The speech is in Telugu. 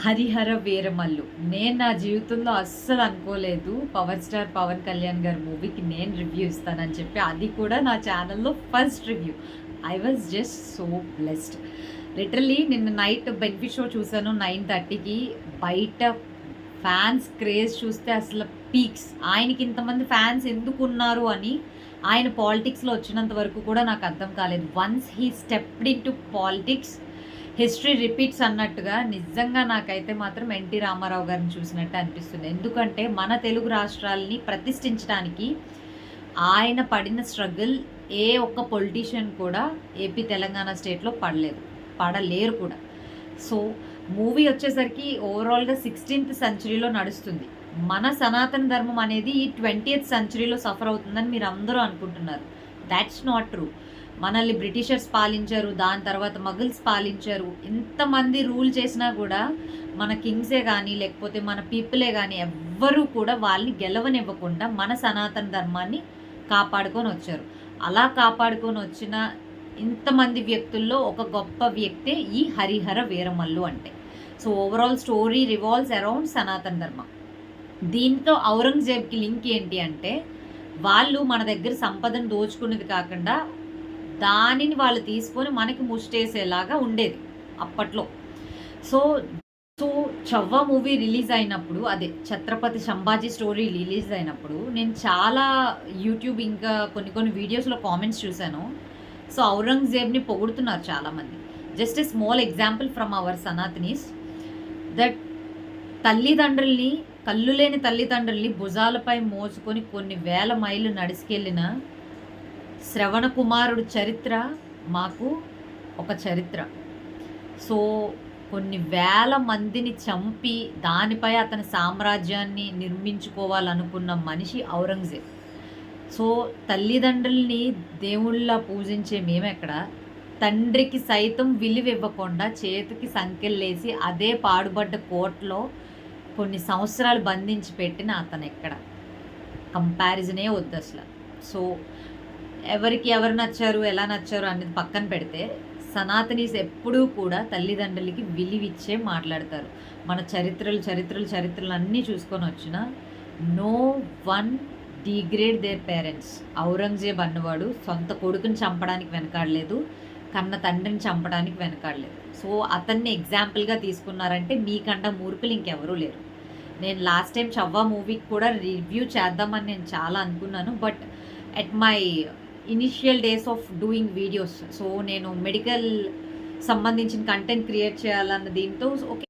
హరిహర వీరమల్లు. నేను నా జీవితంలో అస్సలు అనుకోలేదు పవర్ స్టార్ పవన్ కళ్యాణ్ గారి మూవీకి నేను రివ్యూ ఇస్తానని చెప్పి. అది కూడా నా ఛానల్‌లో first review. I was just so blessed. Literally నిన్న నైట్ బెనిఫిట్ షో చూసాను 9:30కి. బయట ఫ్యాన్స్ క్రేజ్ చూస్తే అసలు పీక్స్. ఆయనకి ఇంతమంది ఫ్యాన్స్ ఎందుకున్నారు అని ఆయన పాలిటిక్స్‌లో వచ్చినంత వరకు కూడా నాకు అర్థం కాలేదు. Once he stepped into politics history repeats అన్నట్టుగా నిజంగా నాకైతే మాత్రం ఎన్టీ రామారావు గారిని చూసినట్టు అనిపిస్తుంది. ఎందుకంటే మన తెలుగు రాష్ట్రాలని ప్రతిష్ఠించడానికి ఆయన పడిన స్ట్రగుల్ ఏ ఒక్క పొలిటీషియన్ కూడా ఏపీ తెలంగాణ స్టేట్లో పడలేరు కూడా. సో మూవీ వచ్చేసరికి ఓవరాల్గా 16th సెంచరీలో నడుస్తుంది. మన సనాతన ధర్మం అనేది ఈ 20th సెంచరీలో సఫర్ అవుతుందని మీరు అందరూ అనుకుంటున్నారు. That's not true. మనల్ని బ్రిటిషర్స్ పాలించారు, దాని తర్వాత మగల్స్ పాలించారు. ఇంతమంది రూల్ చేసినా కూడా మన కింగ్సే కానీ లేకపోతే మన పీపులే కానీ ఎవ్వరూ కూడా వాళ్ళని గెలవనివ్వకుండా మన సనాతన ధర్మాన్ని కాపాడుకొని వచ్చారు. అలా కాపాడుకొని వచ్చిన ఇంతమంది వ్యక్తుల్లో ఒక గొప్ప వ్యక్తే ఈ హరిహర వీరమల్లు అంటే. So overall story revolves around సనాతన ధర్మం. దీంతో ఔరంగజేబ్కి లింక్ ఏంటి అంటే, వాళ్ళు మన దగ్గర సంపదను దోచుకునేది కాకుండా దానిని వాళ్ళు తీసుకొని మనకి ముష్టేసేలాగా ఉండేది అప్పట్లో. So so Chavva movie release అయినప్పుడు, అదే ఛత్రపతి సంభాజీ స్టోరీ రిలీజ్ అయినప్పుడు నేను చాలా యూట్యూబ్ ఇంకా కొన్ని వీడియోస్లో కామెంట్స్ చూశాను. సో ఔరంగజేబ్ని పొగుడుతున్నారు చాలామంది. Just a small example from our sanatanis that తల్లిదండ్రుల్ని, కళ్ళు లేని తల్లిదండ్రుల్ని భుజాలపై మోసుకొని కొన్ని వేల మైళ్ళు నడుచుకెళ్ళిన శ్రవణ కుమారుడు చరిత్ర మాకు ఒక చరిత్ర. సో కొన్ని వేల మందిని చంపి దానిపై అతని సామ్రాజ్యాన్ని నిర్మించుకోవాలనుకున్న మనిషి ఔరంగజేబ్. సో తల్లిదండ్రుల్ని దేవుళ్ళ పూజించే మేమెక్కడ, తండ్రికి సైతం విలువ ఇవ్వకుండా చేతికి సంకెళ్ళేసి అదే పాడుబడ్డ కోర్టులో కొన్ని సంవత్సరాలు బంధించి పెట్టిన అతను ఎక్కడ? కంపారిజనే వద్దు అసలు. సో ఎవరికి ఎవరు నచ్చారు, ఎలా నచ్చారు అనేది పక్కన పెడితే, సనాతనీస్ ఎప్పుడూ కూడా తల్లిదండ్రులకి విలువిచ్చే మాట్లాడతారు. మన చరిత్రలు అన్నీ చూసుకొని వచ్చిన no one degrade their parents. Aurangzeb అన్నవాడు సొంత కొడుకుని చంపడానికి వెనకాడలేదు, కన్న తండ్రిని చంపడానికి వెనకాడలేదు. సో అతన్ని ఎగ్జాంపుల్గా తీసుకున్నారంటే మీకన్నా మూర్ఖులు ఇంకెవరూ లేరు. నేను లాస్ట్ టైం చవ్వా మూవీకి కూడా రివ్యూ చేద్దామని నేను చాలా అనుకున్నాను. But at my initial days of doing videos, so నేను మెడికల్ సంబంధించిన కంటెంట్ క్రియేట్ చేయాలన్న దీంతో ఓకే